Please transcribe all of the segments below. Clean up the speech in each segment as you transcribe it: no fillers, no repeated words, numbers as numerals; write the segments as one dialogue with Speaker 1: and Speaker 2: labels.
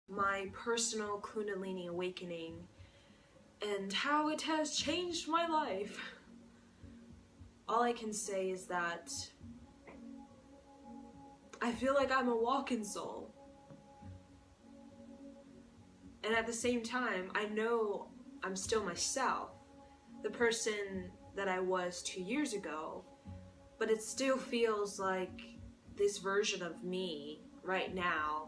Speaker 1: my personal Kundalini awakening and how it has changed my life. All I can say is that I feel like I'm a walking soul. And at the same time, I know I'm still myself, the person that I was 2 years ago, but it still feels like this version of me right now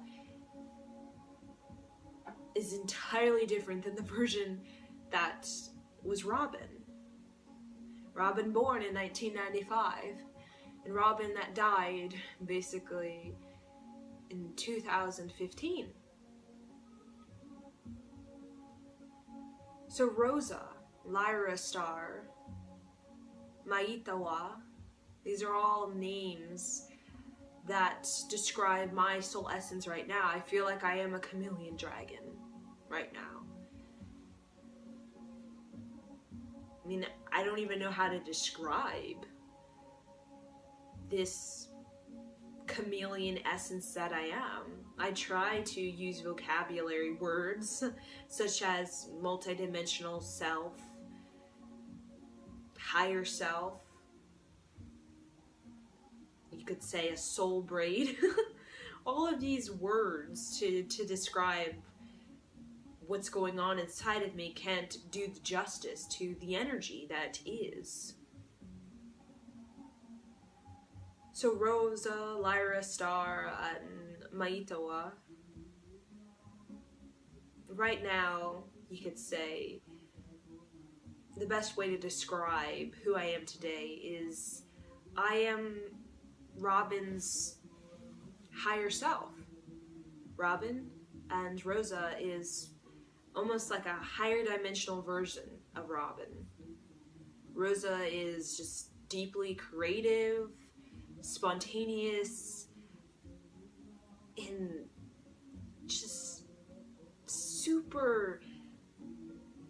Speaker 1: is entirely different than the version that was Robin. Robin born in 1995, and Robin that died basically in 2015. So Rosa, Lyra Star, Maitawa, these are all names that describe my soul essence right now. I feel like I am a chameleon dragon right now. I mean, I don't even know how to describe this chameleon essence that I am. I try to use vocabulary words such as multidimensional self, higher self, you could say a soul braid, all of these words to describe what's going on inside of me can't do the justice to the energy that is. So Rosa, Lyra Star, and Maitawa, right now, you could say, the best way to describe who I am today is I am Robin's higher self. Robin and Rosa is almost like a higher dimensional version of Robin. Rosa is just deeply creative, spontaneous, and just super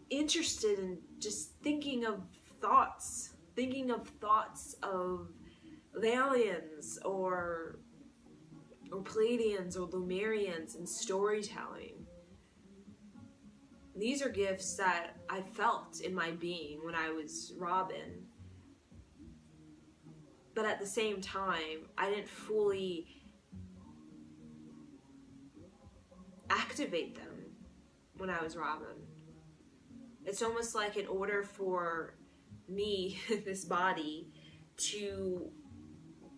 Speaker 1: interested in just thinking of thoughts of aliens or Pleiadians or Lumerians and storytelling. These are gifts that I felt in my being when I was Robin. But at the same time, I didn't fully activate them when I was Robin. It's almost like in order for me, this body, to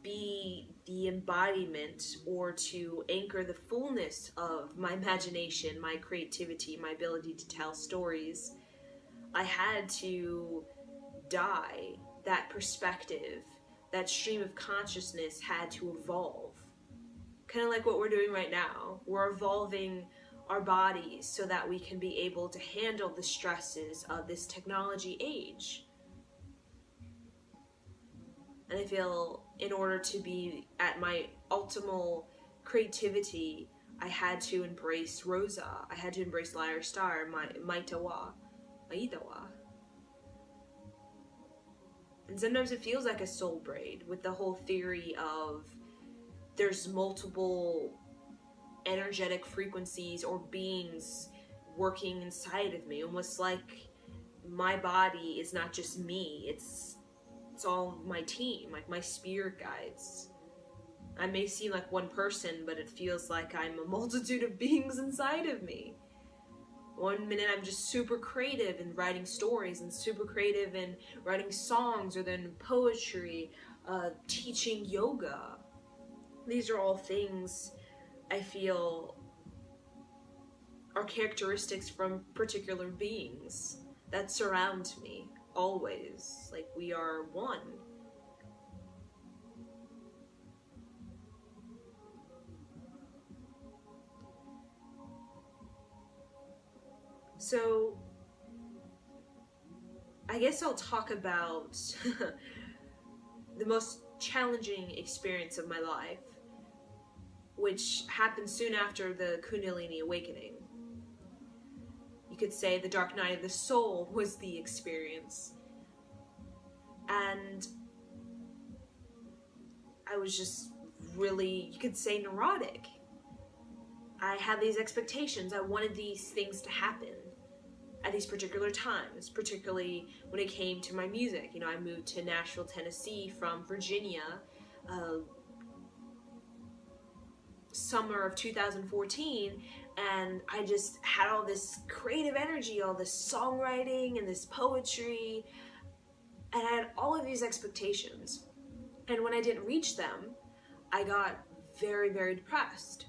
Speaker 1: be the embodiment or to anchor the fullness of my imagination, my creativity, my ability to tell stories, I had to die. That perspective, that stream of consciousness had to evolve. Kind of like what we're doing right now. We're evolving our bodies so that we can be able to handle the stresses of this technology age. And I feel in order to be at my optimal creativity, I had to embrace Rosa. I had to embrace Lyra Star, Maitawa. And sometimes it feels like a soul braid with the whole theory of there's multiple energetic frequencies or beings working inside of me, almost like my body is not just me, it's all of my team, like my spirit guides. I may seem like one person, but it feels like I'm a multitude of beings inside of me. One minute I'm just super creative in writing stories and super creative in writing songs or then poetry, teaching yoga. These are all things I feel are characteristics from particular beings that surround me always, like we are one. So I guess I'll talk about the most challenging experience of my life, which happened soon after the Kundalini awakening. You could say the dark night of the soul was the experience. And I was just really, you could say, neurotic. I had these expectations. I wanted these things to happen at these particular times, particularly when it came to my music. You know, I moved to Nashville, Tennessee from Virginia, summer of 2014, and I just had all this creative energy, all this songwriting and this poetry, and I had all of these expectations. And when I didn't reach them, I got very, very depressed,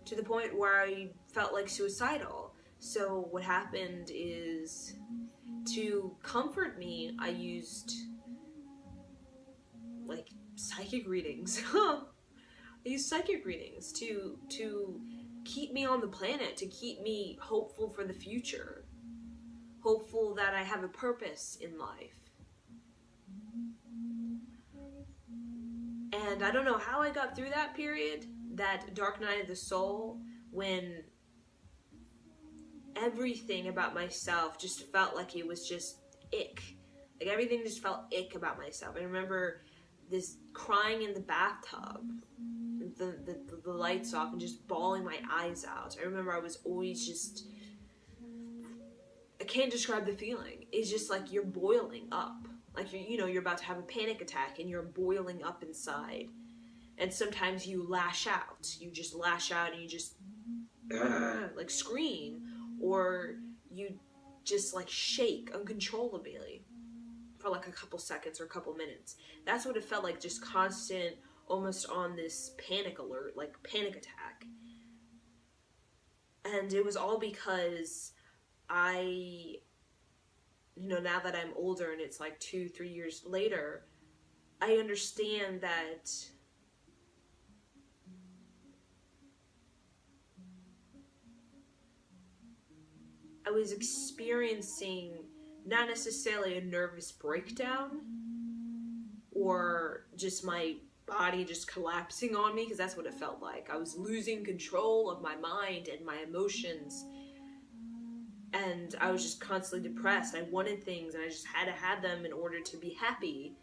Speaker 1: to the point where I felt like suicidal. So what happened is, to comfort me, I used like psychic readings. I used psychic readings to keep me on the planet, to keep me hopeful for the future, hopeful that I have a purpose in life. And I don't know how I got through that period, that dark night of the soul, when everything about myself just felt like it was just ick. Like everything just felt ick about myself. I remember this crying in the bathtub, the lights off, and just bawling my eyes out. I remember I was always just, I can't describe the feeling. It's just like you're boiling up. Like you're about to have a panic attack and you're boiling up inside. And sometimes you lash out. You just lash out and you just like scream, or you just like shake uncontrollably for like a couple seconds or a couple minutes. That's what it felt like, just constant, almost on this panic alert, like panic attack. And it was all because I, now that I'm older and it's like 2-3 years later, I understand that I was experiencing not necessarily a nervous breakdown or just my body just collapsing on me, because that's what it felt like. I was losing control of my mind and my emotions, and I was just constantly depressed. I wanted things and I just had to have them in order to be happy.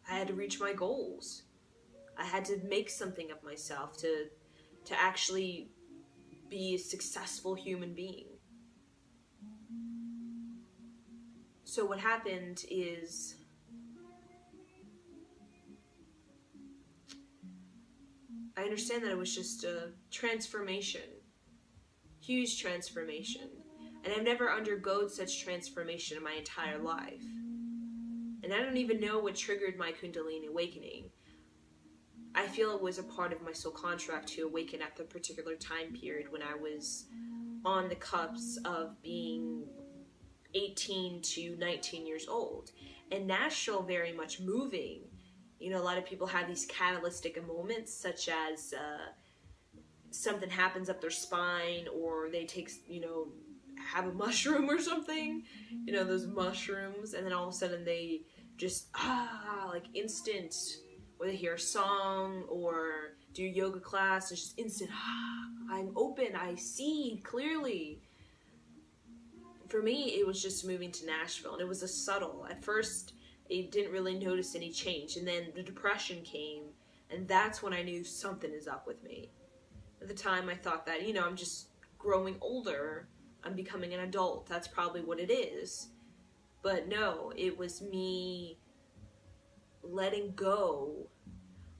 Speaker 1: I had to reach my goals. I had to make something of myself to actually be a successful human being. So what happened is, I understand that it was just a transformation, huge transformation, and I've never undergone such transformation in my entire life. And I don't even know what triggered my Kundalini awakening. I feel it was a part of my soul contract to awaken at the particular time period when I was on the cusp of being 18 to 19 years old. And Nashville very much moving. A lot of people have these catalytic moments, such as something happens up their spine, or they take, have a mushroom or something, those mushrooms, and then all of a sudden they just, like instant, or they hear a song or do yoga class, it's just instant, I'm open, I see clearly. For me, it was just moving to Nashville, and it was a subtle. At first, I didn't really notice any change, and then the depression came, and that's when I knew something is up with me. At the time, I thought that, I'm just growing older, I'm becoming an adult, that's probably what it is. But no, it was me letting go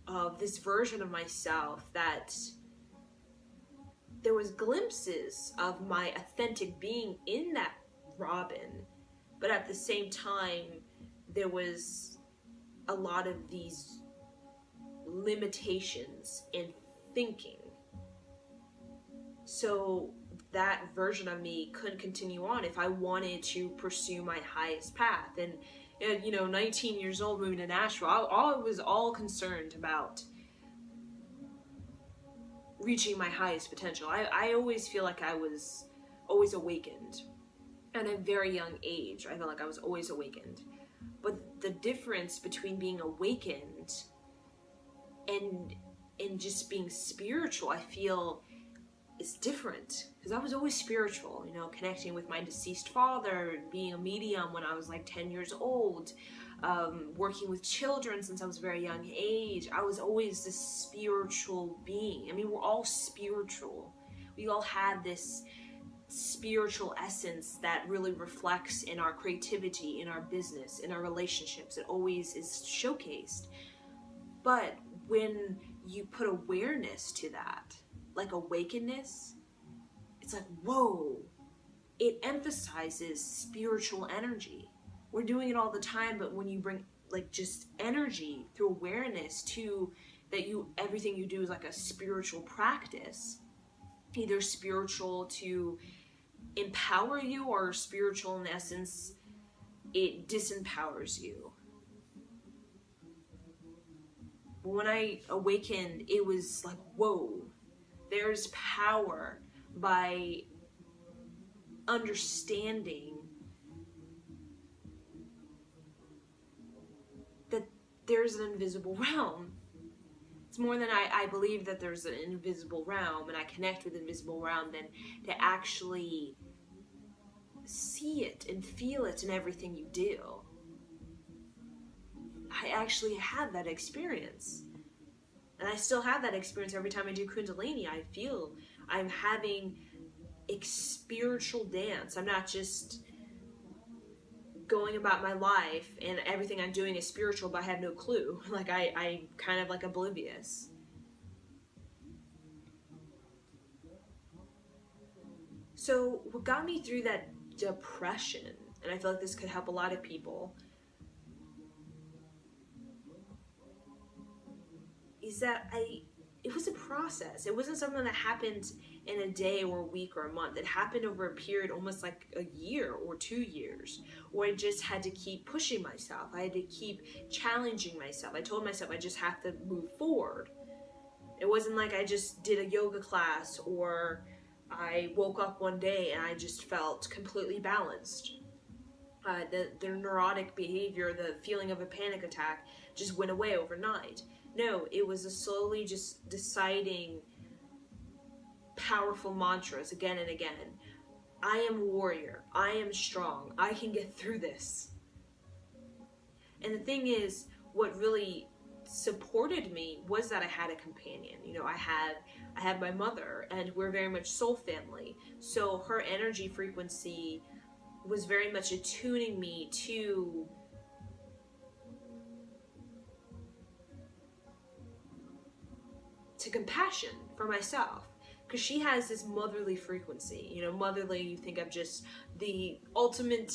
Speaker 1: of this version of myself that there was glimpses of my authentic being in that Robin, but at the same time there was a lot of these limitations in thinking. So that version of me couldn't continue on if I wanted to pursue my highest path. And 19 years old, moving to Nashville, I was all concerned about reaching my highest potential. I always feel like I was always awakened. At a very young age, I felt like I was always awakened. But the difference between being awakened and just being spiritual, I feel, is different. Because I was always spiritual, connecting with my deceased father, being a medium when I was like 10 years old, working with children since I was a very young age. I was always this spiritual being. I mean, we're all spiritual. We all have this spiritual essence that really reflects in our creativity, in our business, in our relationships. It always is showcased. But when you put awareness to that, like awakeness, it's like, whoa, it emphasizes spiritual energy. We're doing it all the time, but when you bring like just energy through awareness to that, everything you do is like a spiritual practice, either spiritual to empower you or spiritual in essence, it disempowers you. But when I awakened, it was like, whoa, there's power by understanding that there's an invisible realm. It's more than I believe that there's an invisible realm, and I connect with the invisible realm, than to actually see it and feel it in everything you do. I actually had that experience. And I still have that experience every time I do Kundalini. I feel I'm having a spiritual dance. I'm not just going about my life and everything I'm doing is spiritual, but I have no clue. Like I kind of like oblivious. So what got me through that depression, and I feel like this could help a lot of people, is that it was a process. It wasn't something that happened in a day or a week or a month. It happened over a period almost like a year or 2 years, where I just had to keep pushing myself. I had to keep challenging myself. I told myself I just have to move forward. It wasn't like I just did a yoga class or I woke up one day and I just felt completely balanced. The neurotic behavior, the feeling of a panic attack just went away overnight. No, it was a slowly just deciding powerful mantras again and again. I am a warrior. I am strong. I can get through this. And the thing is, what really supported me was that I had a companion. You know, I had my mother, and we're very much soul family. So her energy frequency was very much attuning me to compassion for myself, because she has this motherly frequency. You know, motherly, you think of just the ultimate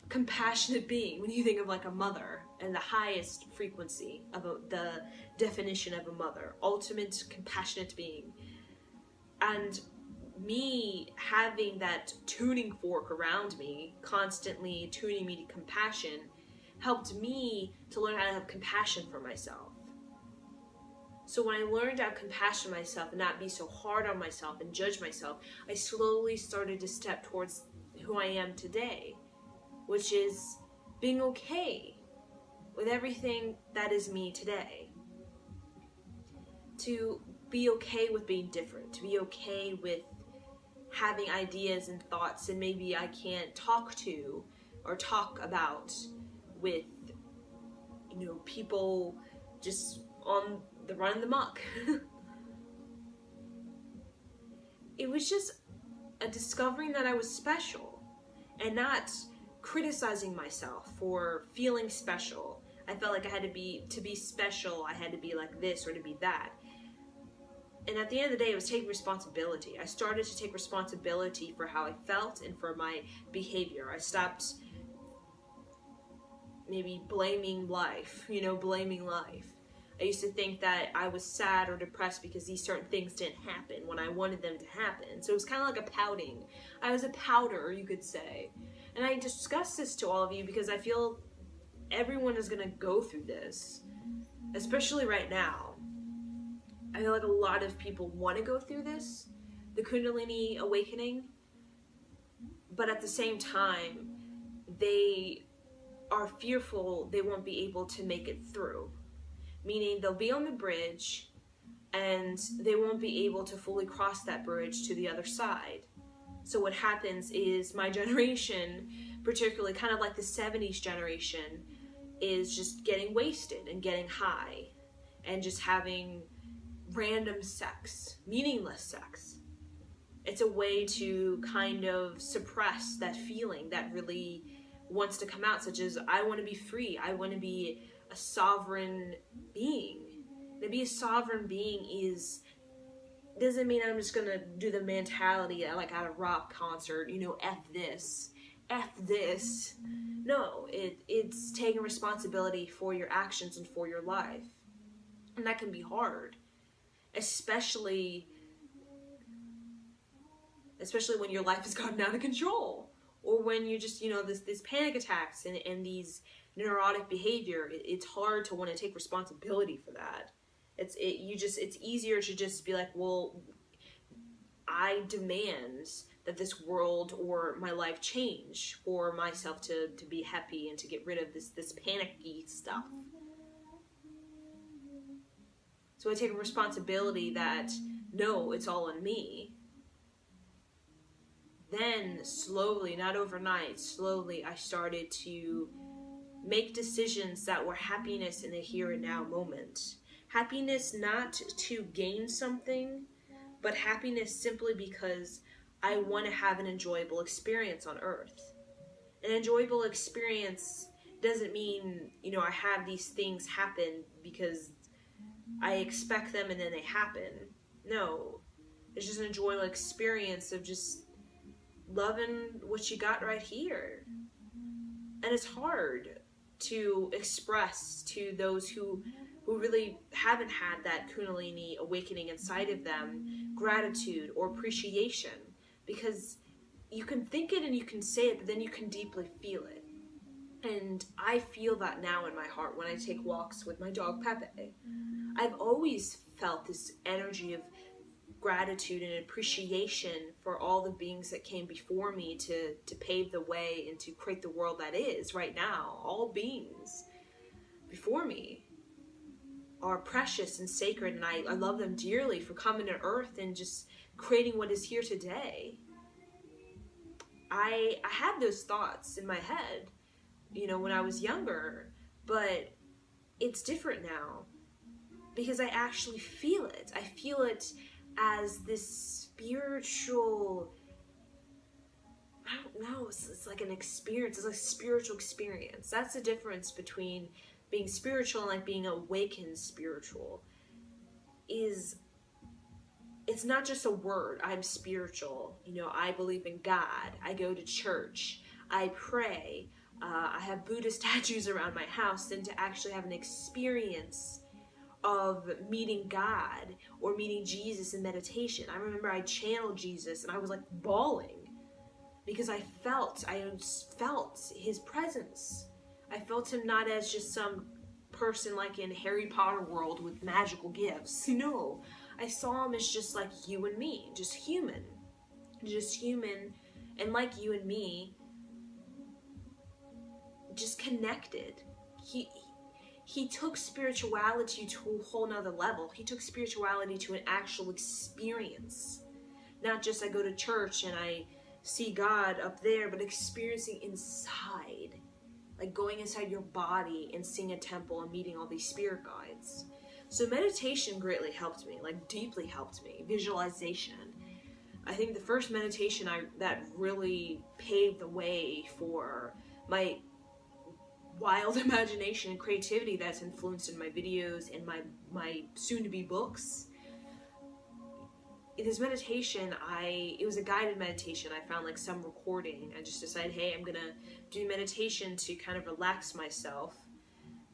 Speaker 1: compassionate being when you think of like a mother, and the highest frequency of the definition of a mother, ultimate compassionate being. And me having that tuning fork around me, constantly tuning me to compassion, helped me to learn how to have compassion for myself. So when I learned to have compassion for myself and not be so hard on myself and judge myself, I slowly started to step towards who I am today, which is being okay with everything that is me today. To be okay with being different, to be okay with having ideas and thoughts and maybe I can't talk to or talk about with, you know, people just on the run the muck. It was just a discovering that I was special and not criticizing myself for feeling special. I felt like I had to be special, I had to be like this or to be that. And at the end of the day, it was taking responsibility. I started to take responsibility for how I felt and for my behavior. I stopped maybe blaming life, blaming life. I used to think that I was sad or depressed because these certain things didn't happen when I wanted them to happen. So it was kind of like a pouting. I was a pouter, you could say. And I discuss this to all of you because I feel everyone is going to go through this, especially right now. I feel like a lot of people want to go through this, the Kundalini awakening, but at the same time, they are fearful they won't be able to make it through. Meaning they'll be on the bridge and they won't be able to fully cross that bridge to the other side. So what happens is my generation, particularly kind of like the 70s generation, is just getting wasted and getting high and just having random sex, meaningless sex. It's a way to kind of suppress that feeling that really wants to come out, such as, I want to be free. I want to be a sovereign being. To be a sovereign being doesn't mean I'm just going to do the mentality like at a rock concert, F this. No, it's taking responsibility for your actions and for your life. And that can be hard, especially when your life has gotten out of control, or when you're just, this panic attacks and these neurotic behavior. It's hard to want to take responsibility for that. It's easier to just be like, well, I demand that this world or my life change for myself to be happy and to get rid of this panicky stuff. So I take a responsibility that, no, it's all on me. Then slowly, not overnight, slowly I started to make decisions that were happiness in the here and now moment. Happiness not to gain something, but happiness simply because I want to have an enjoyable experience on earth. An enjoyable experience doesn't mean, I have these things happen because I expect them and then they happen. No, it's just an enjoyable experience of just loving what you got right here. And it's hard to express to those who really haven't had that Kundalini awakening inside of them gratitude or appreciation, because you can think it and you can say it, but then you can deeply feel it. And I feel that now in my heart when I take walks with my dog Pepe. I've always felt this energy of gratitude and appreciation for all the beings that came before me to pave the way and to create the world that is right now. All beings before me are precious and sacred, and I love them dearly for coming to earth and just creating what is here today. I had those thoughts in my head, when I was younger, but it's different now because I actually feel it. I feel it as this spiritual, I don't know, it's like an experience. It's like a spiritual experience. That's the difference between being spiritual and like being awakened spiritual. It's not just a word. I'm spiritual. I believe in God. I go to church. I pray. I have Buddha statues around my house. Then to actually have an experience of meeting God or meeting Jesus in meditation. I remember I channeled Jesus and I was like bawling because I felt his presence. I felt him not as just some person like in Harry Potter world with magical gifts. No, I saw him as just like you and me, just human, and like you and me, just connected. He took spirituality to a whole nother level. He took spirituality to an actual experience. Not just I go to church and I see God up there, but experiencing inside. Like going inside your body and seeing a temple and meeting all these spirit guides. So meditation greatly helped me, like deeply helped me. Visualization. I think the first meditation that really paved the way for my wild imagination and creativity that's influenced in my videos and my soon-to-be books. In this meditation, it was a guided meditation. I found like some recording. I just decided, hey, I'm gonna do meditation to kind of relax myself,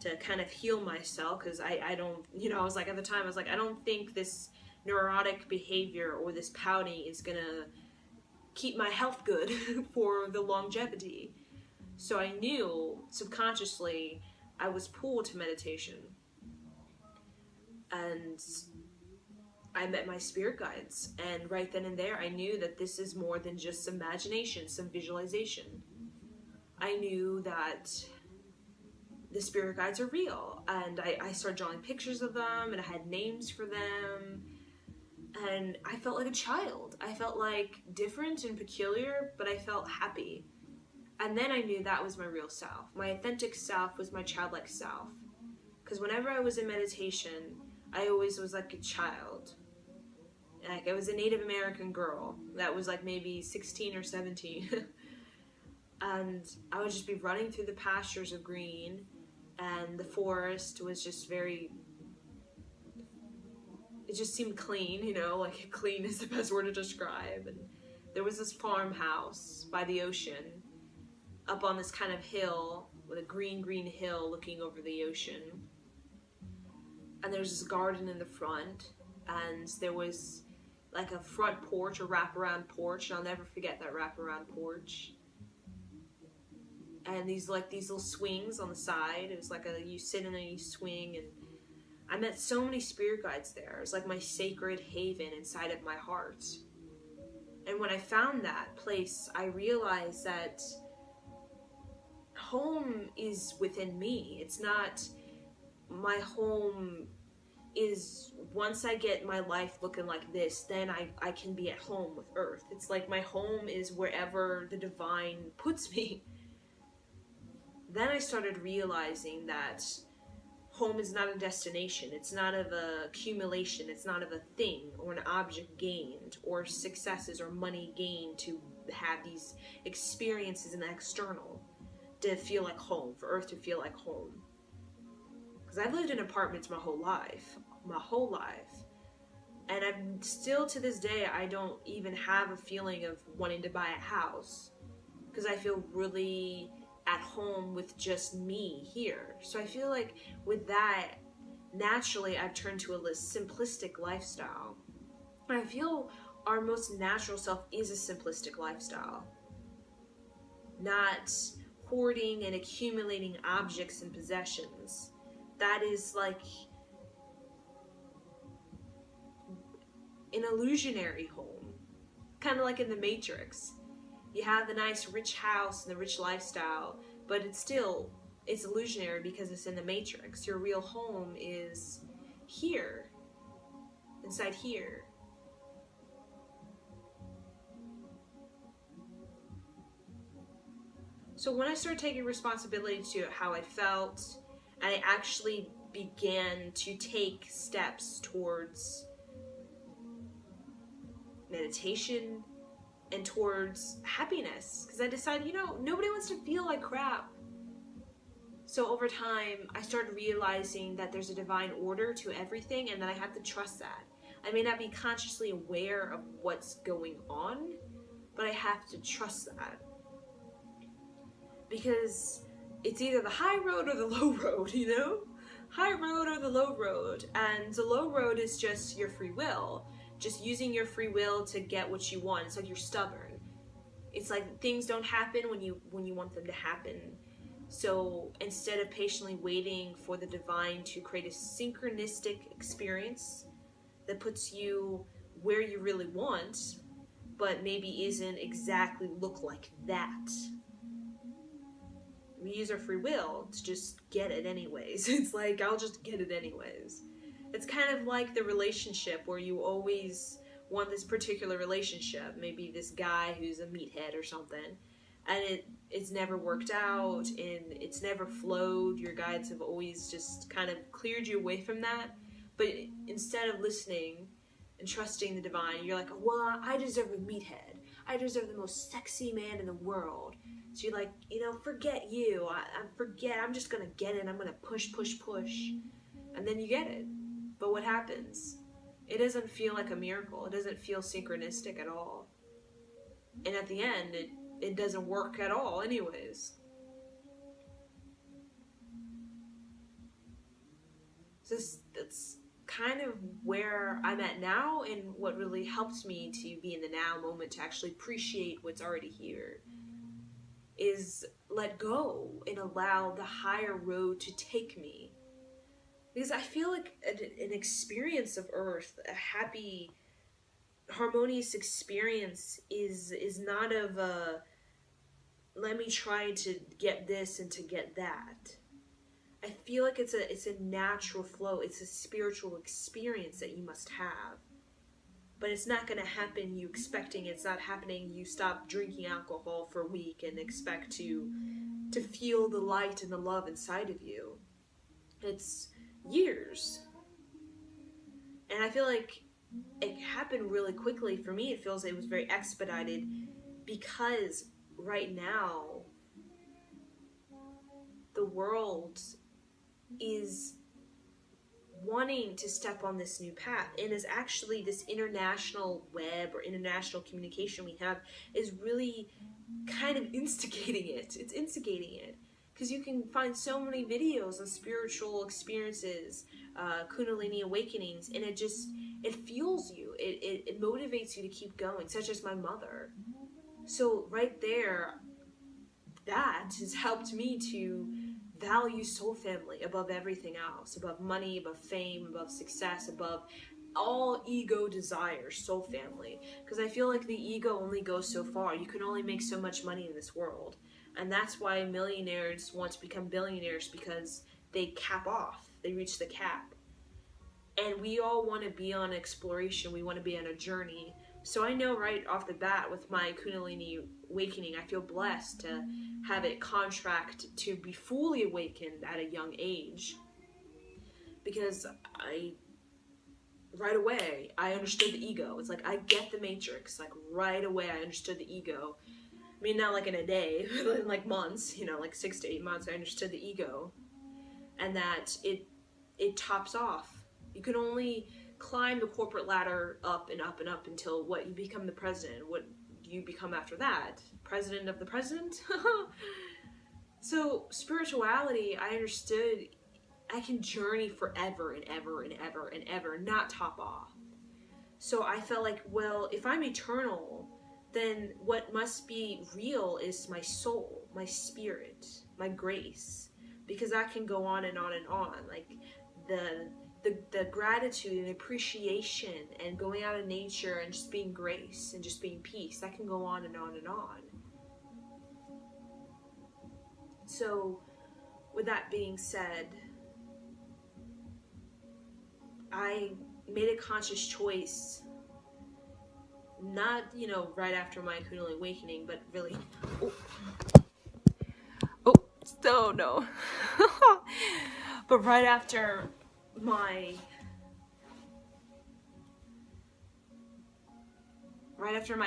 Speaker 1: to kind of heal myself, because I don't, I was like, at the time, I was like, I don't think this neurotic behavior or this pouting is gonna keep my health good for the longevity. So I knew subconsciously I was pulled to meditation. And I met my spirit guides. And right then and there, I knew that this is more than just some imagination, some visualization. I knew that the spirit guides are real. And I started drawing pictures of them, and I had names for them. And I felt like a child. I felt like different and peculiar, but I felt happy. And then I knew that was my real self. My authentic self was my childlike self. Because whenever I was in meditation, I always was like a child. Like, I was a Native American girl that was like maybe 16 or 17. And I would just be running through the pastures of green, and the forest was just very, it just seemed clean, you know, like clean is the best word to describe. And there was this farmhouse by the ocean up on this kind of hill with a green hill looking over the ocean. And there's this garden in the front, and there was like a front porch, a wraparound porch, and I'll never forget that wraparound porch. And these little swings on the side. It was like you sit in and you swing, and I met so many spirit guides there. It was like my sacred haven inside of my heart. And when I found that place, I realized that home is within me. It's not, my home is, once I get my life looking like this, then I can be at home with Earth. It's like my home is wherever the divine puts me. Then I started realizing that home is not a destination. It's not of a accumulation. It's not of a thing or an object gained or successes or money gained to have these experiences in the external to feel like home, for Earth to feel like home. Because I've lived in apartments my whole life. And I'm still, to this day, I don't even have a feeling of wanting to buy a house. Because I feel really at home with just me here. So I feel like with that, naturally I've turned to a less simplistic lifestyle. And I feel our most natural self is a simplistic lifestyle. Not hoarding and accumulating objects and possessions. That is like an illusionary home. Kind of like in the Matrix. You have the nice rich house and the rich lifestyle, but it's illusionary because it's in the Matrix. Your real home is here, inside here. So when I started taking responsibility to how I felt, and I actually began to take steps towards meditation and towards happiness, because I decided, you know, nobody wants to feel like crap. So over time, I started realizing that there's a divine order to everything, and that I have to trust that. I may not be consciously aware of what's going on, but I have to trust that. Because it's either the high road or the low road, you know? High road or the low road. And the low road is just your free will. Just using your free will to get what you want. It's like you're stubborn. It's like things don't happen when you want them to happen. So instead of patiently waiting for the divine to create a synchronistic experience that puts you where you really want, but maybe isn't exactly look like that. We use our free will to just get it anyways. It's like, I'll just get it anyways. It's kind of like the relationship where you always want this particular relationship. Maybe this guy who's a meathead or something. And it's never worked out and it's never flowed. Your guides have always just kind of cleared you away from that. But instead of listening and trusting the divine, you're like, well, I deserve a meathead. I deserve the most sexy man in the world. So you're like, you know, forget you. I'm just going to get it. I'm going to push. And then you get it. But what happens? It doesn't feel like a miracle. It doesn't feel synchronistic at all. And at the end, it doesn't work at all anyways. So that's kind of where I'm at now, and what really helps me to be in the now moment, to actually appreciate what's already here, is let go and allow the higher road to take me. Because I feel like an experience of Earth, a happy, harmonious experience is not of a, let me try to get this and to get that. I feel like it's a natural flow. It's a spiritual experience that you must have. but it's not going to happen you expecting it. It's not happening you stop drinking alcohol for a week and expect to feel the light and the love inside of you. It's years. And I feel like it happened really quickly. For me, it feels it was very expedited, because right now the world is wanting to step on this new path, and is actually this international web or international communication we have is really kind of instigating it. It's instigating it, because you can find so many videos on spiritual experiences, Kundalini awakenings, and it fuels you. It motivates you to keep going, such as my mother. So right there, that has helped me to value soul family above everything else, above money, above fame, above success, above all ego desires, soul family. Because I feel like the ego only goes so far. You can only make so much money in this world. And that's why millionaires want to become billionaires, because they cap off. They reach the cap. And we all want to be on exploration. We want to be on a journey. So I know right off the bat with my Kundalini awakening, I feel blessed to have it contract to be fully awakened at a young age. Because right away, I understood the ego. It's like, I get the matrix. Like, right away, I understood the ego. I mean, not like in a day, but in like months, like 6 to 8 months, I understood the ego. And that it tops off. You can only climb the corporate ladder up and up and up until you become the president. What do you become after that? President of the president? So spirituality, I understood I can journey forever and ever and ever and ever, not top off. So I felt like, well, if I'm eternal, then what must be real is my soul, my spirit, my grace, because that can go on and on and on. Like the gratitude and appreciation and going out in nature and just being grace and just being peace, that can go on and on and on. So with that being said, I made a conscious choice, not, right after my Kundalini awakening, but really, still no, but right after my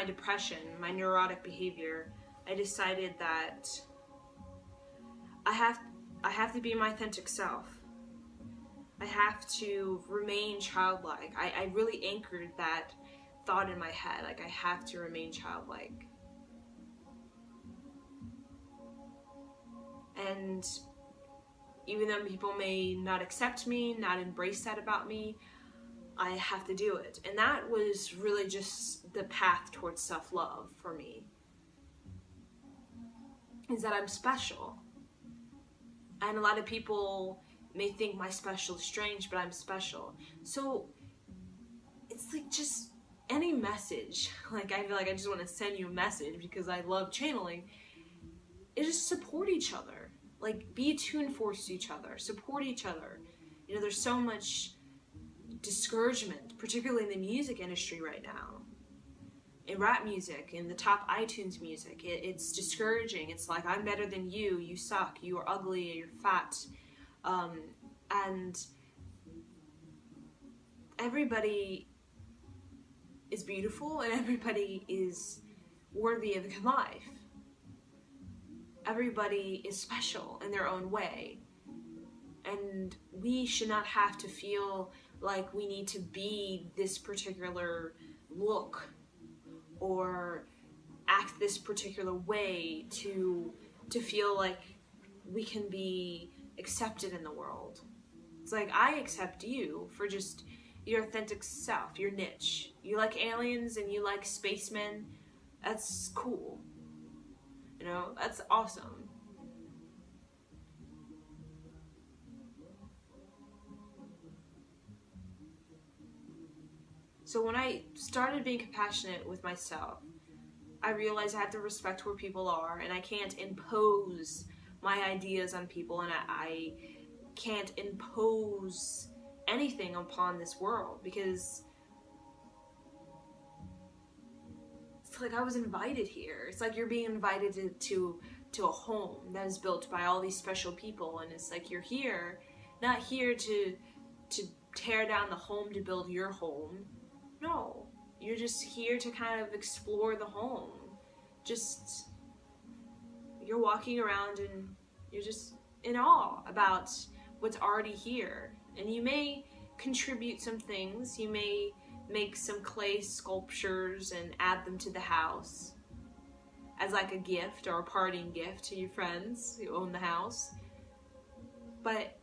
Speaker 1: depression, my neurotic behavior, I decided that I have to be my authentic self. I have to remain childlike. I really anchored that thought in my head, like I have to remain childlike. And even though people may not accept me, not embrace that about me, I have to do it. And that was really just the path towards self-love for me. Is that I'm special. And a lot of people may think my special is strange, but I'm special. So it's like just any message. Like I feel like I just want to send you a message because I love channeling. Is just support each other. Like, be attuned towards each other. Support each other. There's so much discouragement, particularly in the music industry right now. In rap music, in the top iTunes music. It's discouraging. It's like, I'm better than you. You suck. You are ugly. You're fat. And everybody is beautiful and everybody is worthy of a good life. Everybody is special in their own way. And we should not have to feel like we need to be this particular look or act this particular way to feel like we can be accepted in the world. It's like, I accept you for just your authentic self, your niche. You like aliens and you like spacemen, that's cool. That's awesome. So when I started being compassionate with myself, I realized I have to respect where people are, and I can't impose my ideas on people, and I can't impose anything upon this world, because feel like I was invited here. It's like you're being invited to a home that is built by all these special people, and it's like you're here, not here to tear down the home to build your home. No, you're just here to kind of explore the home. Just, you're walking around and you're just in awe about what's already here. And you may contribute some things. You may make some clay sculptures and add them to the house as like a gift or a parting gift to your friends who own the house. But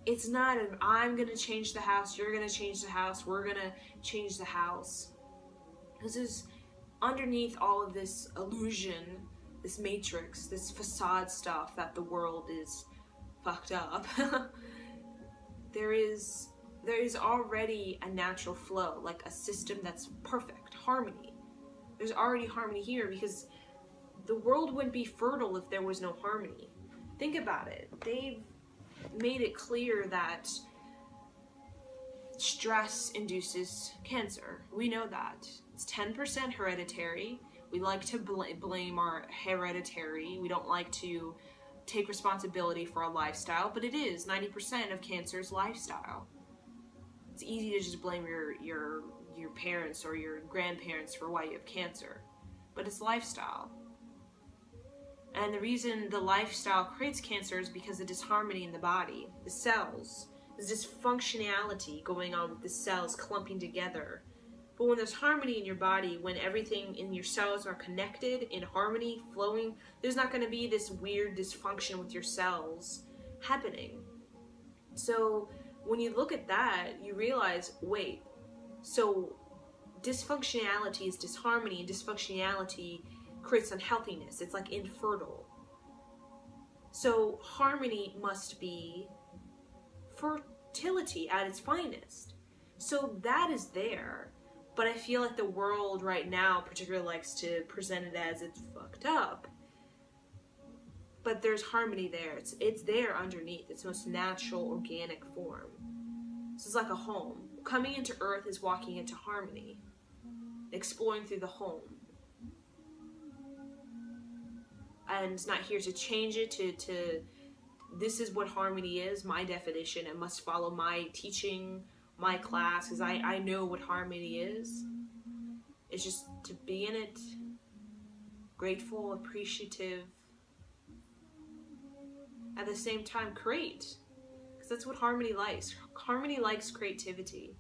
Speaker 1: it's not an I'm gonna change the house, you're gonna change the house, we're gonna change the house. Because there's underneath all of this illusion, this matrix, this facade stuff that the world is fucked up. there is already a natural flow, like a system that's perfect, harmony. There's already harmony here, because the world wouldn't be fertile if there was no harmony. Think about it. They've made it clear that stress induces cancer. We know that. It's 10% hereditary. We like to blame our hereditary. We don't like to take responsibility for our lifestyle, but it is 90% of cancer's lifestyle. It's easy to just blame your parents or your grandparents for why you have cancer, but it's lifestyle. And the reason the lifestyle creates cancer is because of disharmony in the body, the cells. There's dysfunctionality going on with the cells clumping together. But when there's harmony in your body, when everything in your cells are connected, in harmony, flowing, there's not going to be this weird dysfunction with your cells happening. So when you look at that, you realize, wait, so dysfunctionality is disharmony, and dysfunctionality creates unhealthiness. It's like infertile. So harmony must be fertility at its finest. So that is there. But I feel like the world right now particularly likes to present it as it's fucked up. But there's harmony there. It's there underneath. It's the most natural, organic form. So it's like a home. Coming into Earth is walking into harmony. Exploring through the home. And it's not here to change it, to this is what harmony is, my definition. It must follow my teaching, my class, because I know what harmony is. It's just to be in it, grateful, appreciative, at the same time create, because that's what harmony likes. Harmony likes creativity.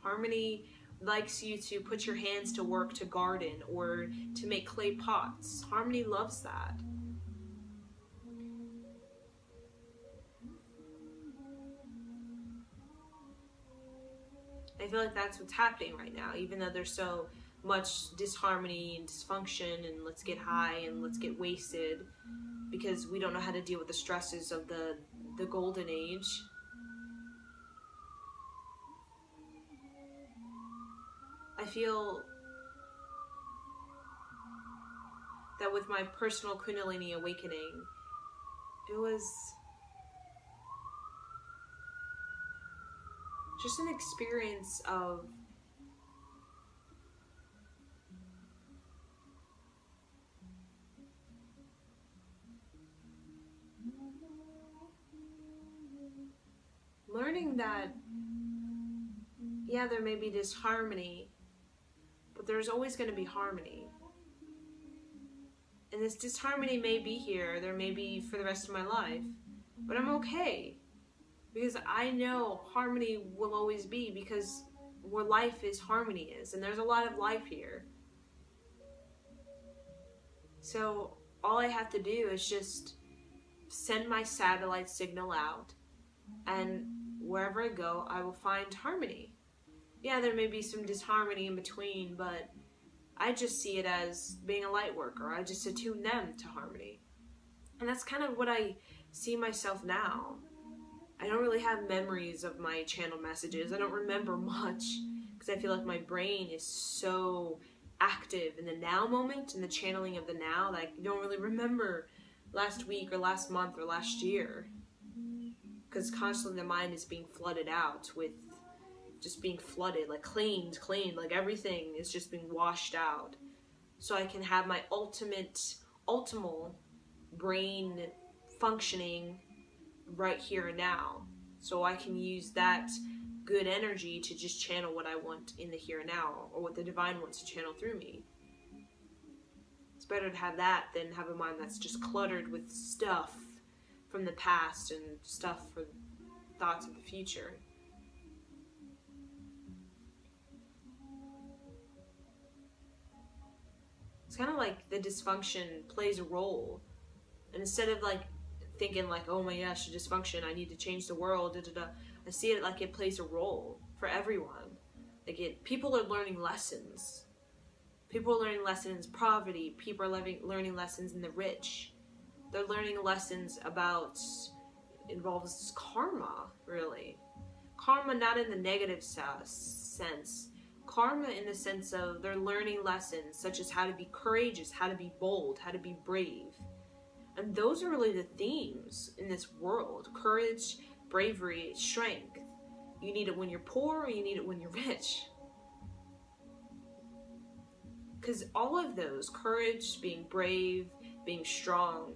Speaker 1: Harmony likes you to put your hands to work, to garden, or to make clay pots. Harmony loves that. I feel like that's what's happening right now, even though there's so much disharmony and dysfunction, and let's get high and let's get wasted, because we don't know how to deal with the stresses of the golden age. I feel that with my personal Kundalini awakening, it was just an experience of learning that, yeah, there may be disharmony, but there's always going to be harmony. And this disharmony may be here, there may be for the rest of my life, but I'm okay. Because I know harmony will always be, because where life is, harmony is. And there's a lot of life here. So all I have to do is just send my satellite signal out, and wherever I go, I will find harmony. Yeah, there may be some disharmony in between, but I just see it as being a light worker. I just attune them to harmony. And that's kind of what I see myself now. I don't really have memories of my channel messages. I don't remember much, because I feel like my brain is so active in the now moment, in the channeling of the now, that I don't really remember last week or last month or last year. Because constantly the mind is being flooded out with just being flooded, like cleaned, like everything is just being washed out. So I can have my optimal brain functioning right here and now. So I can use that good energy to just channel what I want in the here and now, or what the divine wants to channel through me. It's better to have that than have a mind that's just cluttered with stuff from the past and stuff for thoughts of the future. It's kind of like the dysfunction plays a role. And instead of like thinking like, oh my gosh, the dysfunction, I need to change the world, I see it like it plays a role for everyone. Like people are learning lessons. People are learning lessons in poverty. People are learning lessons in the rich. They're learning lessons about, involves karma, really. Karma not in the negative sense. Karma in the sense of they're learning lessons such as how to be courageous, how to be bold, how to be brave. And those are really the themes in this world. Courage, bravery, strength. You need it when you're poor, or you need it when you're rich. Because all of those, courage, being brave, being strong,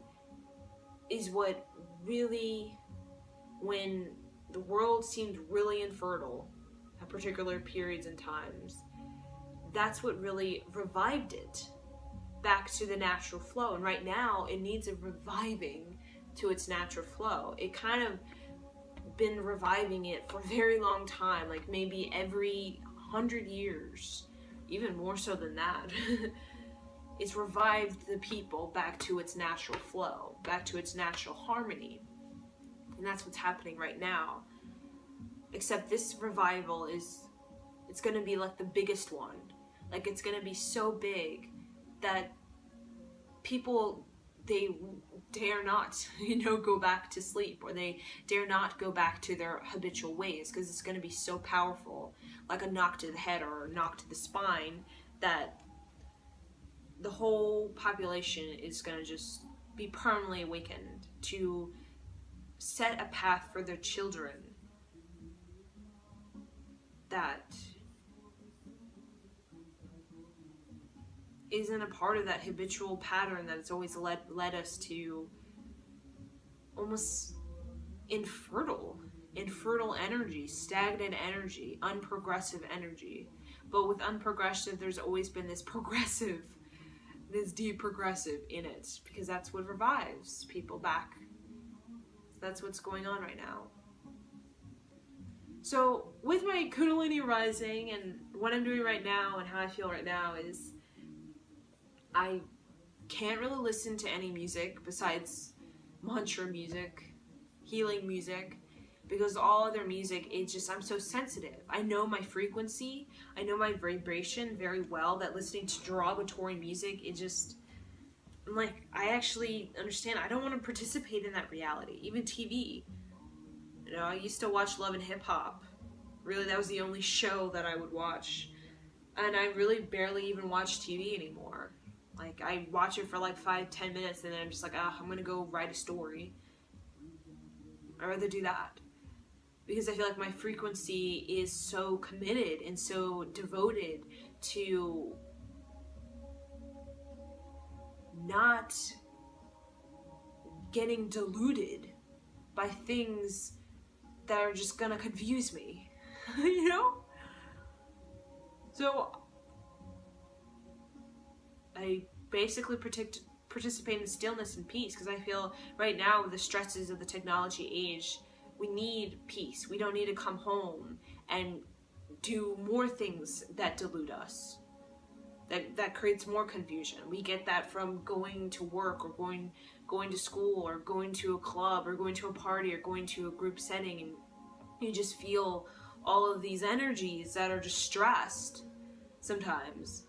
Speaker 1: is what really, when the world seemed really infertile at particular periods and times, that's what really revived it back to the natural flow. And right now, it needs a reviving to its natural flow. It kind of been reviving it for a very long time, like maybe every 100 years, even more so than that. It's revived the people back to its natural flow, back to its natural harmony. And that's what's happening right now. Except this revival it's going to be like the biggest one. Like it's going to be so big that people, they dare not, go back to sleep, or they dare not go back to their habitual ways, because it's going to be so powerful, like a knock to the head or a knock to the spine, that the whole population is going to just be permanently awakened to set a path for their children that isn't a part of that habitual pattern that it's always led us to, almost infertile energy, stagnant energy, unprogressive energy. But with unprogressive, there's always been this progressive, this deep progressive in it, because that's what revives people back. That's what's going on right now. So with my Kundalini rising and what I'm doing right now and how I feel right now is I can't really listen to any music besides mantra music, healing music, because all other music, I'm so sensitive. I know my frequency, I know my vibration very well, that listening to derogatory music, I'm like, I actually understand, I don't want to participate in that reality, even TV. I used to watch Love and Hip Hop. Really, that was the only show that I would watch. And I really barely even watch TV anymore. Like, I watch it for like 5-10 minutes and then I'm just like, I'm gonna go write a story. I'd rather do that. Because I feel like my frequency is so committed and so devoted to not getting deluded by things that are just gonna confuse me, So I basically participate in stillness and peace, because I feel right now with the stresses of the technology age, we need peace. We don't need to come home and do more things that delude us, that creates more confusion. We get that from going to work, or going to school, or going to a club, or going to a party, or going to a group setting, and you just feel all of these energies that are just stressed sometimes,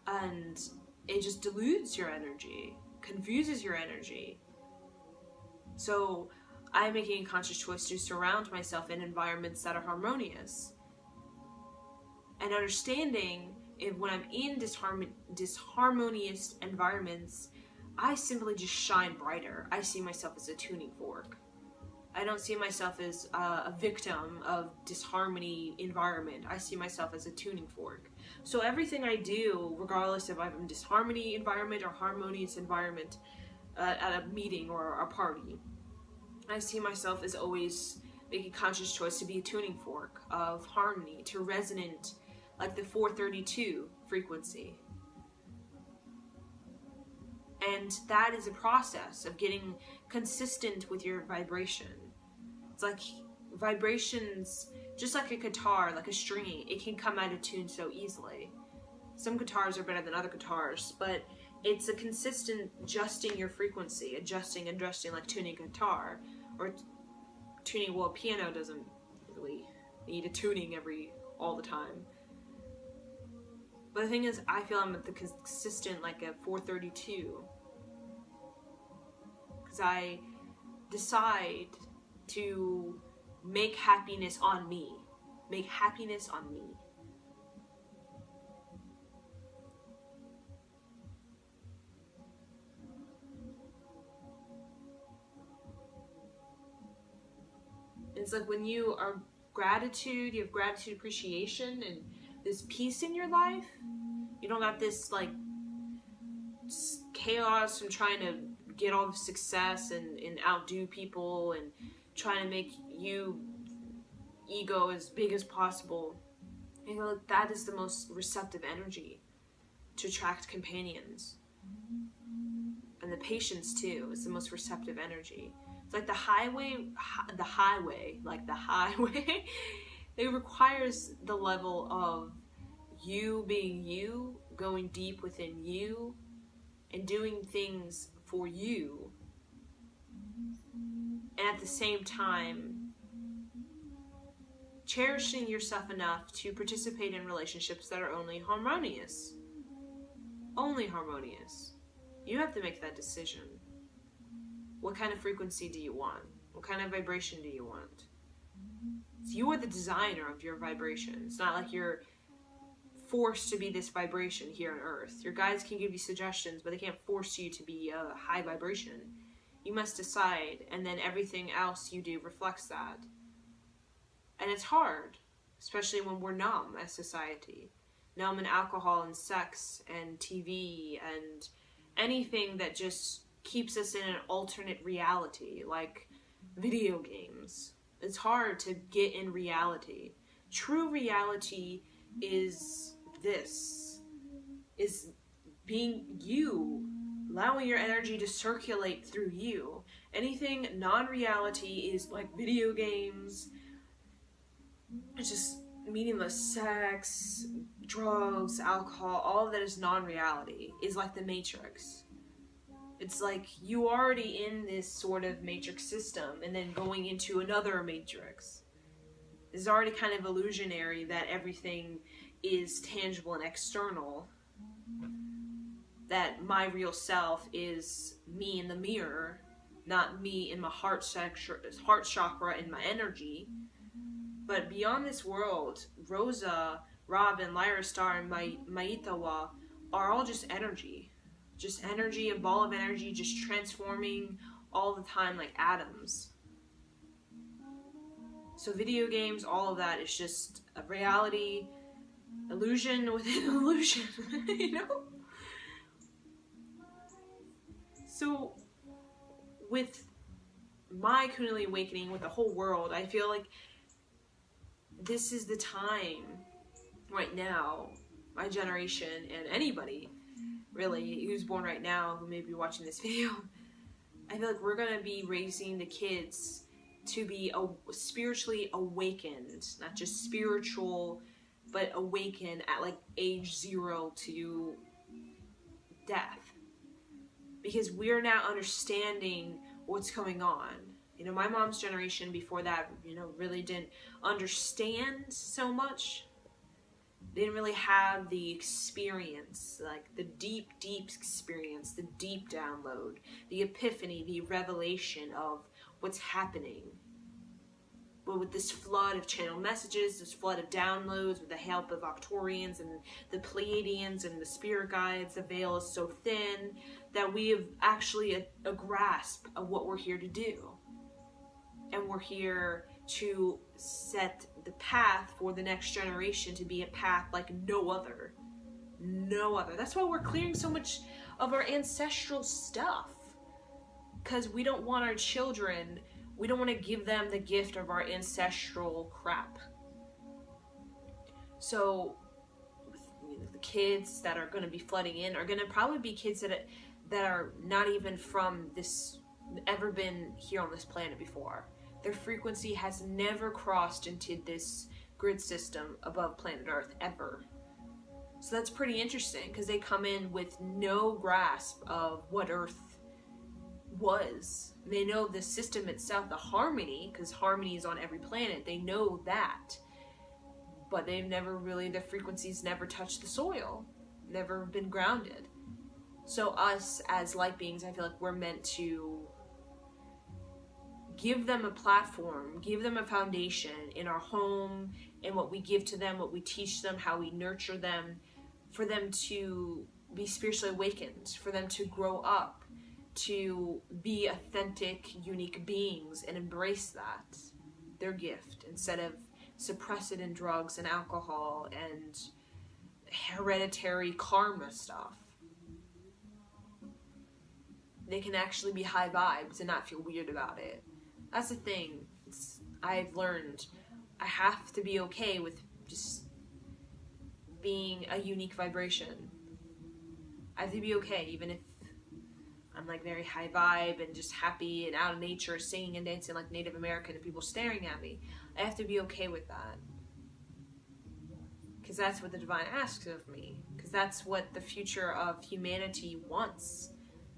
Speaker 1: and it just dilutes your energy, confuses your energy. So I'm making a conscious choice to surround myself in environments that are harmonious, and understanding when I'm in disharmonious environments, I simply just shine brighter. I see myself as a tuning fork. I don't see myself as a victim of disharmony environment. I see myself as a tuning fork. So everything I do, regardless if I'm in disharmony environment or harmonious environment, at a meeting or a party, I see myself as always making a conscious choice to be a tuning fork of harmony, to resonate like the 432 frequency. And that is a process of getting consistent with your vibration. It's like vibrations, just like a guitar, like a string, it can come out of tune so easily. Some guitars are better than other guitars, but it's a consistent adjusting your frequency, adjusting like tuning a guitar, or tuning, well, piano doesn't really need a tuning all the time. But the thing is, I feel I'm at the consistent, like a 432. Because I decide to make happiness on me. Make happiness on me. It's like when you are gratitude, you have gratitude, appreciation, and this peace in your life. You don't got this like chaos from trying to get all the success and outdo people and trying to make you ego as big as possible. You know, that is the most receptive energy to attract companions. And the patience too is the most receptive energy. It's like the highway, it requires the level of you being you, going deep within you, and doing things for you. And at the same time, cherishing yourself enough to participate in relationships that are only harmonious. Only harmonious. You have to make that decision. What kind of frequency do you want? What kind of vibration do you want? So you are the designer of your vibration. It's not like you're forced to be this vibration here on Earth. Your guides can give you suggestions, but they can't force you to be a high vibration. You must decide, and then everything else you do reflects that. And it's hard, especially when we're numb as society. Numb in alcohol and sex and TV and anything that just keeps us in an alternate reality, like video games. It's hard to get in reality. True reality is this, is being you, allowing your energy to circulate through you. Anything non-reality is like video games, it's just meaningless sex, drugs, alcohol, all of that is non-reality, is like the Matrix. It's like you already in this sort of matrix system and then going into another matrix. It's already kind of illusionary that everything is tangible and external. That my real self is me in the mirror, not me in my heart chakra and my energy. But beyond this world, Rosa, Robin, Lyra Star, and Maitawa are all just energy. Just energy, a ball of energy, just transforming all the time like atoms. So video games, all of that is just a reality, illusion within illusion, you know? So with my Kundalini awakening, with the whole world, I feel like this is the time right now, my generation and anybody really who's born right now who may be watching this video, I feel like we're gonna be raising the kids to be spiritually awakened, not just spiritual, but awakened at like age 0 to death, because we're now understanding what's going on. You know, my mom's generation before that, you know, really didn't understand so much. They didn't really have the experience, like the deep, deep experience, the deep download, the epiphany, the revelation of what's happening. But with this flood of channel messages, this flood of downloads, with the help of Octorians and the Pleiadians and the spirit guides, the veil is so thin that we have actually a grasp of what we're here to do. And we're here to set the path for the next generation to be a path like no other. No other. That's why we're clearing so much of our ancestral stuff. Because we don't want our children, we don't want to give them the gift of our ancestral crap. So the kids that are going to be flooding in are going to probably be kids that are not even from this, ever been here on this planet before. Their frequency has never crossed into this grid system above planet Earth, ever. So that's pretty interesting, because they come in with no grasp of what Earth was. They know the system itself, the harmony, because harmony is on every planet. They know that. But they've never really, their frequencies never touched the soil. Never been grounded. So us as light beings, I feel like we're meant to give them a platform, give them a foundation in our home, and what we give to them, what we teach them, how we nurture them, for them to be spiritually awakened, for them to grow up, to be authentic, unique beings, and embrace that, their gift, instead of suppress it in drugs and alcohol and hereditary karma stuff. They can actually be high vibes and not feel weird about it. That's the thing. I've learned I have to be okay with just being a unique vibration. I have to be okay, even if I'm like very high vibe and just happy and out of nature, singing and dancing like Native American and people staring at me. I have to be okay with that. Because that's what the divine asks of me. Because that's what the future of humanity wants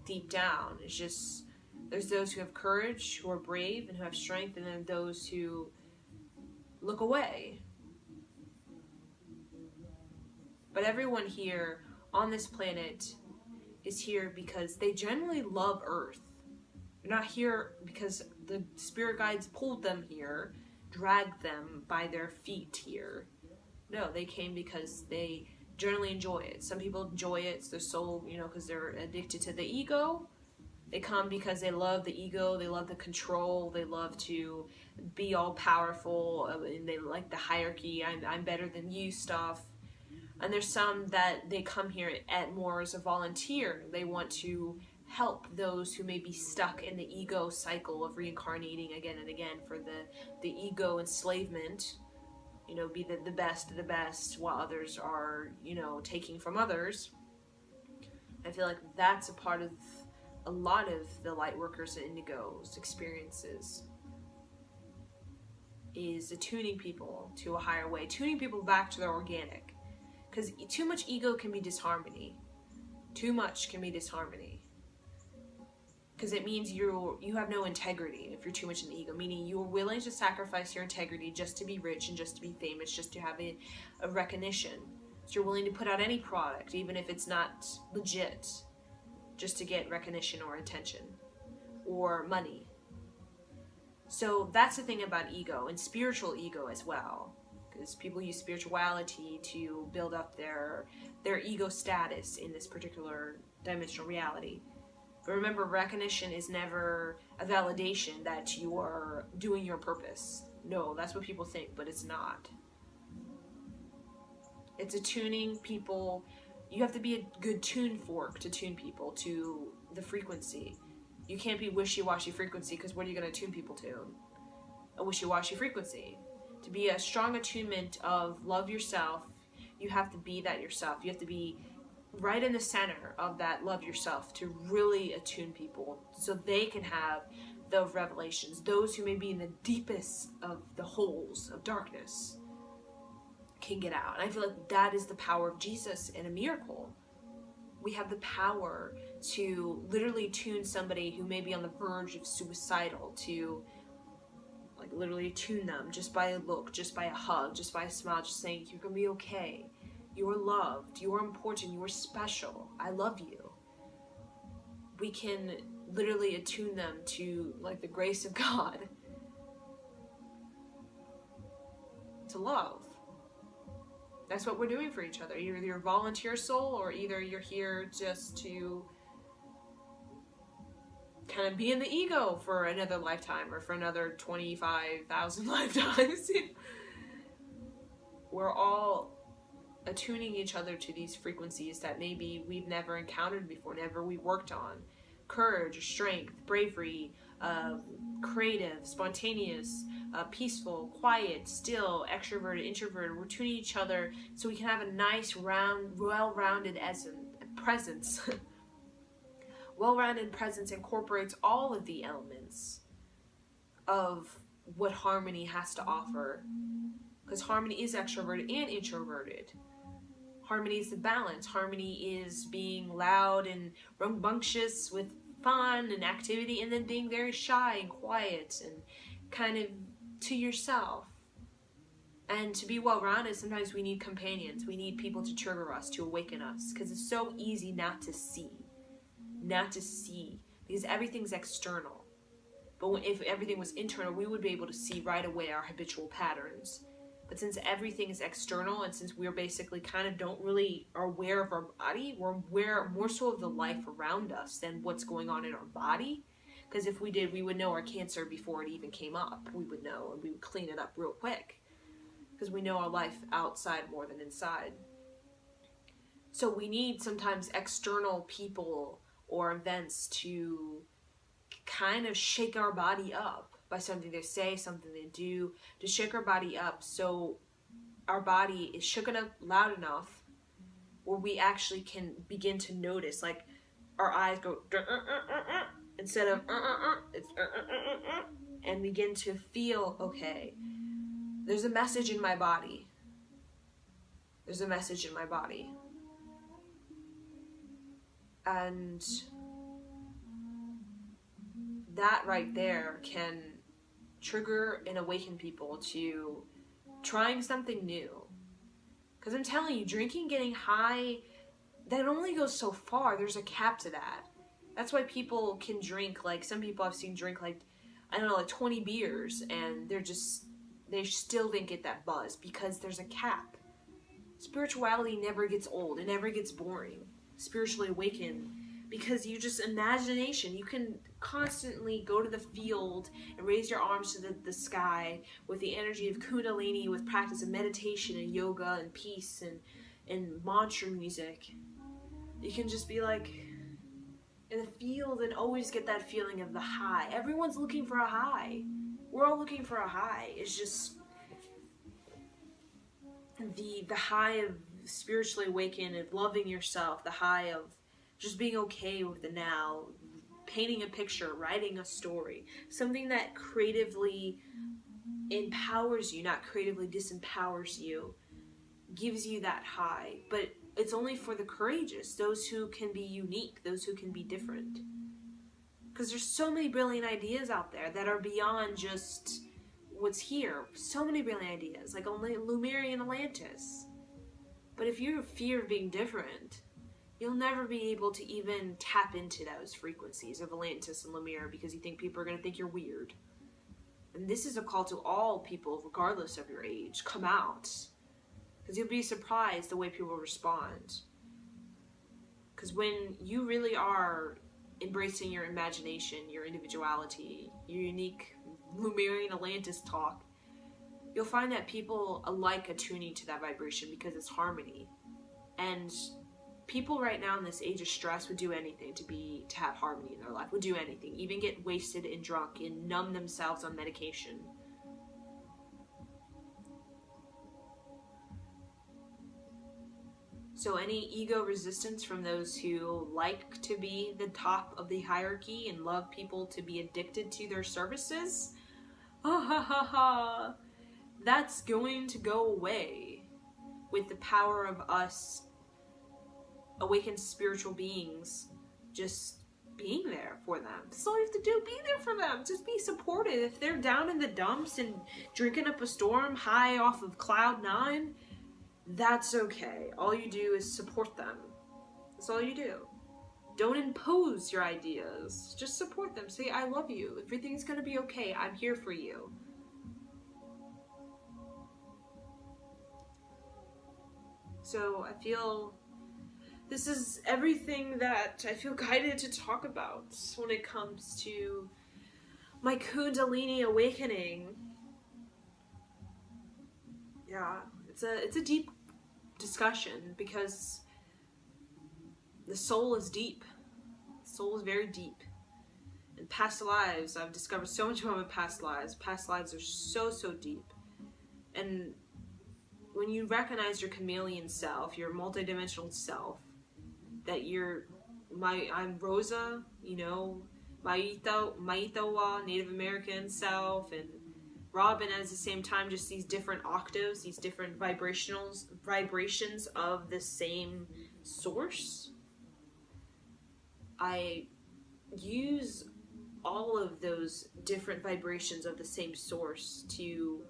Speaker 1: deep down. It's just, there's those who have courage, who are brave, and who have strength, and then those who look away. But everyone here on this planet is here because they generally love Earth. They're not here because the spirit guides pulled them here, dragged them by their feet here. No, they came because they generally enjoy it. Some people enjoy it, it's their soul, because they're addicted to the ego. They come because they love the ego, they love the control, they love to be all powerful, and they like the hierarchy, I'm better than you stuff. And there's some that they come here at more as a volunteer. They want to help those who may be stuck in the ego cycle of reincarnating again and again for the ego enslavement. Be the best of the best while others are, taking from others. I feel like that's a part of a lot of the light workers and indigos experiences, is attuning people to a higher way, tuning people back to their organic. Because too much ego can be disharmony. Too much can be disharmony. Because it means you have no integrity if you're too much in the ego. Meaning you're willing to sacrifice your integrity just to be rich and just to be famous, just to have a recognition. So you're willing to put out any product, even if it's not legit, just to get recognition or attention or money. So that's the thing about ego, and spiritual ego as well. Because people use spirituality to build up their ego status in this particular dimensional reality. But remember, recognition is never a validation that you are doing your purpose. No, that's what people think, but it's not. It's attuning people. You have to be a good tune fork to tune people to the frequency. You can't be wishy-washy frequency, because what are you going to tune people to? A wishy-washy frequency. To be a strong attunement of love yourself, you have to be that yourself. You have to be right in the center of that love yourself to really attune people so they can have the revelations. Those who may be in the deepest of the holes of darkness can get out. And I feel like that is the power of Jesus in a miracle. We have the power to literally tune somebody who may be on the verge of suicidal, to like literally tune them just by a look, just by a hug, just by a smile, just saying, you're gonna be okay. You're loved. You're important. You're special. I love you. We can literally attune them to like the grace of God, to love. That's what we're doing for each other. Either you're a volunteer soul, or either you're here just to kind of be in the ego for another lifetime or for another 25,000 lifetimes. We're all attuning each other to these frequencies that maybe we've never encountered before, never we worked on. Courage, strength, bravery, creative, spontaneous, peaceful, quiet, still, extroverted, introverted. We're tuning each other so we can have a nice, round, well-rounded presence. Well-rounded presence incorporates all of the elements of what harmony has to offer. Because harmony is extroverted and introverted. Harmony is the balance. Harmony is being loud and rambunctious with fun and activity, and then being very shy and quiet and kind of to yourself. And to be well-rounded, sometimes we need companions. We need people to trigger us, to awaken us, because it's so easy not to see. Not to see, because everything's external. But if everything was internal, we would be able to see right away our habitual patterns. But since everything is external, and since we're basically kind of don't really are aware of our body, we're aware more so of the life around us than what's going on in our body. Because if we did, we would know our cancer before it even came up. We would know, and we would clean it up real quick. Because we know our life outside more than inside. So we need sometimes external people or events to kind of shake our body up. By something they say, something they do, to shake our body up so our body is shooken up loud enough where we actually can begin to notice, like our eyes go instead of it's and begin to feel, okay, there's a message in my body. There's a message in my body. And that right there can trigger and awaken people to trying something new. Because I'm telling you, drinking, getting high, that only goes so far. There's a cap to that. That's why people can drink, like some people I've seen drink like, I don't know, like 20 beers, and they still didn't get that buzz because there's a cap. Spirituality never gets old. It never gets boring. Spiritually awakened. Because you just, imagination, you can constantly go to the field and raise your arms to the sky with the energy of Kundalini, with practice of meditation and yoga and peace and mantra music. You can just be like in the field and always get that feeling of the high. Everyone's looking for a high. We're all looking for a high. It's just the high of spiritually awakened and loving yourself, the high of just being okay with the now, painting a picture, writing a story, something that creatively empowers you, not creatively disempowers you, gives you that high. But it's only for the courageous, those who can be unique, those who can be different. Because there's so many brilliant ideas out there that are beyond just what's here. So many brilliant ideas, like only Lemurian Atlantis. But if you fear of being different, you'll never be able to even tap into those frequencies of Atlantis and Lemur because you think people are going to think you're weird. And this is a call to all people, regardless of your age. Come out. Because you'll be surprised the way people respond. Because when you really are embracing your imagination, your individuality, your unique Lemurian Atlantis talk, you'll find that people like attuning to that vibration because it's harmony. And people right now in this age of stress would do anything to have harmony in their life, would do anything, even get wasted and drunk and numb themselves on medication. So any ego resistance from those who like to be the top of the hierarchy and love people to be addicted to their services, that's going to go away with the power of us awakened spiritual beings just being there for them. That's all you have to do. Be there for them. Just be supportive. If they're down in the dumps and drinking up a storm high off of cloud 9, that's okay. All you do is support them. That's all you do. Don't impose your ideas. Just support them. Say, I love you. Everything's going to be okay. I'm here for you. So I feel This is everything that I feel guided to talk about when it comes to my Kundalini awakening. Yeah, it's a deep discussion because the soul is deep. The soul is very deep. In past lives, I've discovered so much about my past lives. Past lives are so, so deep. And when you recognize your chameleon self, your multidimensional self, that I'm Rosa, you know, Maitawa, Native American self, and Robin at the same time, just these different octaves, these different vibrations of the same source. I use all of those different vibrations of the same source to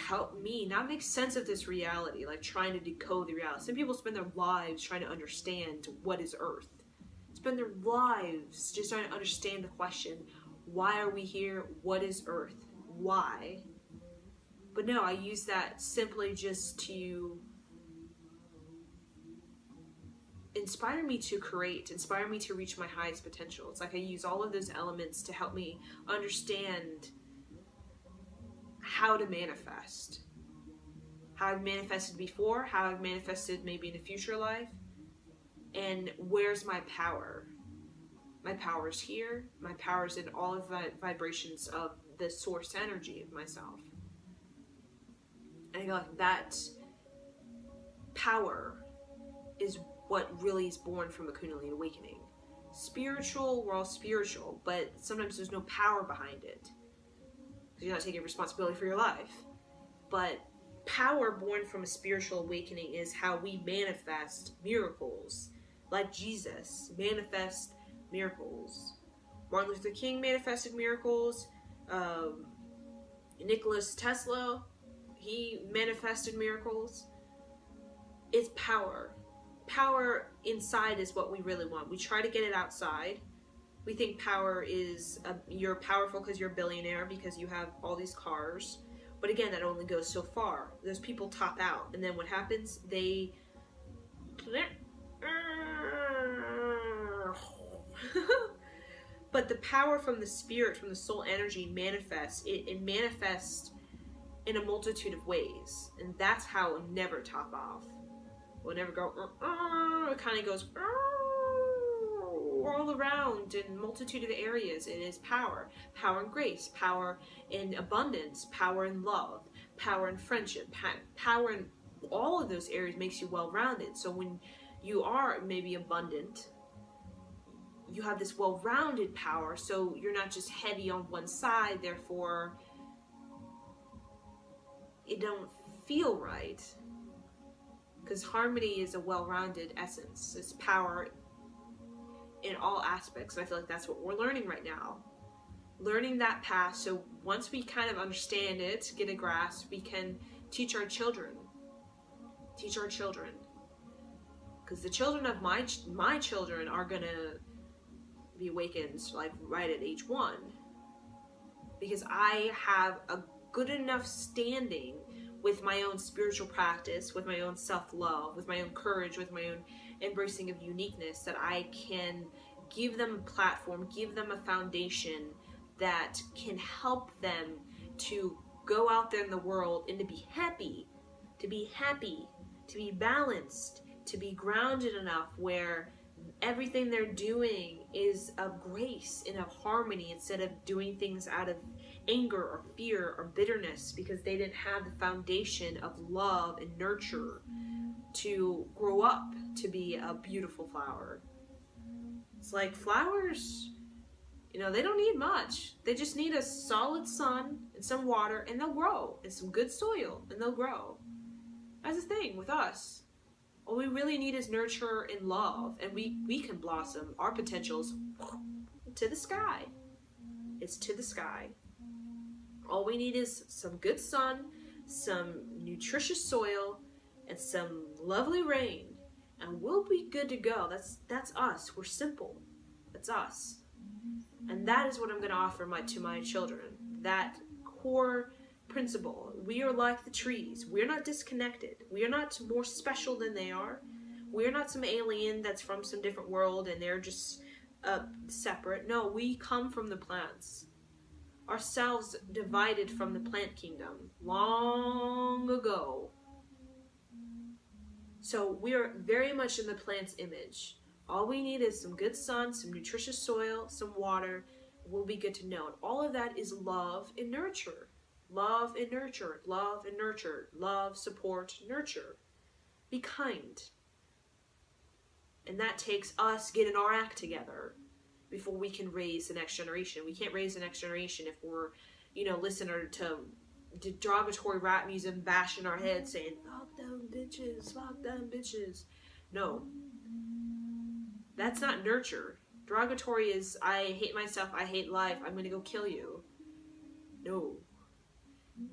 Speaker 1: help me not make sense of this reality, like trying to decode the reality. Some people spend their lives trying to understand what is Earth. Spend their lives just trying to understand the question, why are we here? What is Earth? Why? But no, I use that simply just to inspire me to create, inspire me to reach my highest potential. It's like I use all of those elements to help me understand how to manifest. How I've manifested before, how I've manifested maybe in a future life, and where's my power? My power is here. My power is in all of the vibrations of the source energy of myself. And I feel like that power is what really is born from a Kundalini awakening. Spiritual, we're all spiritual, but sometimes there's no power behind it. Because you're not taking responsibility for your life. But power born from a spiritual awakening is how we manifest miracles. Like Jesus, manifest miracles. Martin Luther King manifested miracles. Nicholas Tesla, he manifested miracles. It's power. Power inside is what we really want. We try to get it outside. We think power is, you're powerful because you're a billionaire, because you have all these cars. But again, that only goes so far. Those people top out. And then what happens? They... But the power from the spirit, from the soul energy manifests. It manifests in a multitude of ways. And that's how it will never top off. It will never go... It kind of goes... all around in a multitude of areas. It is power. Power and grace. Power in abundance. Power in love. Power in friendship. Power in all of those areas makes you well-rounded. So when you are maybe abundant, you have this well-rounded power, so you're not just heavy on one side, therefore it don't feel right. Because harmony is a well-rounded essence. It's power in all aspects. And I feel like that's what we're learning right now. Learning that path, so once we kind of understand it, get a grasp, we can teach our children. Teach our children. Because the children of my children are going to be awakened like right at age 1. Because I have a good enough standing with my own spiritual practice, with my own self-love, with my own courage, with my own embracing of uniqueness, that I can give them a platform, give them a foundation that can help them to go out there in the world and to be happy, to be balanced, to be grounded enough where everything they're doing is of grace and of harmony, instead of doing things out of anger or fear or bitterness, because they didn't have the foundation of love and nurture to grow up to be a beautiful flower. It's like flowers, you know, they don't need much. They just need a solid sun and some water, and they'll grow, and some good soil, and they'll grow. That's the thing with us. All we really need is nurture and love, and we can blossom. Our potential's to the sky. It's to the sky. All we need is some good sun, some nutritious soil, and some lovely rain, and we'll be good to go. That's us. We're simple. That's us. And that is what I'm going to offer to my children. That core principle. we are like the trees. We're not disconnected. We are not more special than they are. We're not some alien that's from some different world and they're just separate. No, we come from the plants. Ourselves divided from the plant kingdom long ago. So we are very much in the plant's image. All we need is some good sun, some nutritious soil, some water. We'll be good to know. And all of that is love and nurture. Love and nurture. Love and nurture. Love, support, nurture. Be kind. And that takes us getting our act together before we can raise the next generation. We can't raise the next generation if we're, listening to derogatory rap music bashing our head saying, fuck them bitches, fuck them bitches. No. That's not nurture. Derogatory is, I hate myself, I hate life, I'm gonna go kill you. No.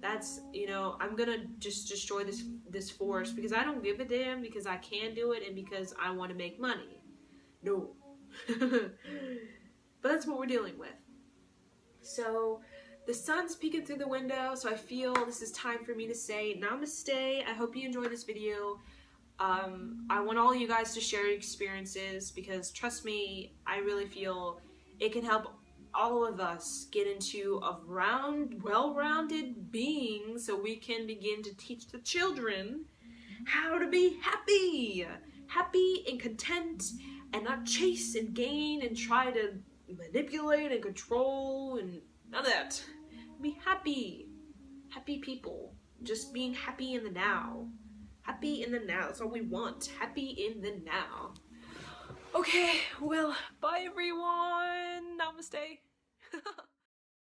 Speaker 1: That's, I'm gonna just destroy this forest because I don't give a damn, because I can do it and because I want to make money. No. But that's what we're dealing with. So, the sun's peeking through the window, so I feel this is time for me to say namaste. I hope you enjoyed this video. I want all you guys to share your experiences because, trust me, I really feel it can help all of us get into a well-rounded being so we can begin to teach the children how to be happy. Happy and content and not chase and gain and try to manipulate and control and none of that. Be happy. Happy people. Just being happy in the now. Happy in the now. That's all we want. Happy in the now. Okay, well, bye everyone. Namaste.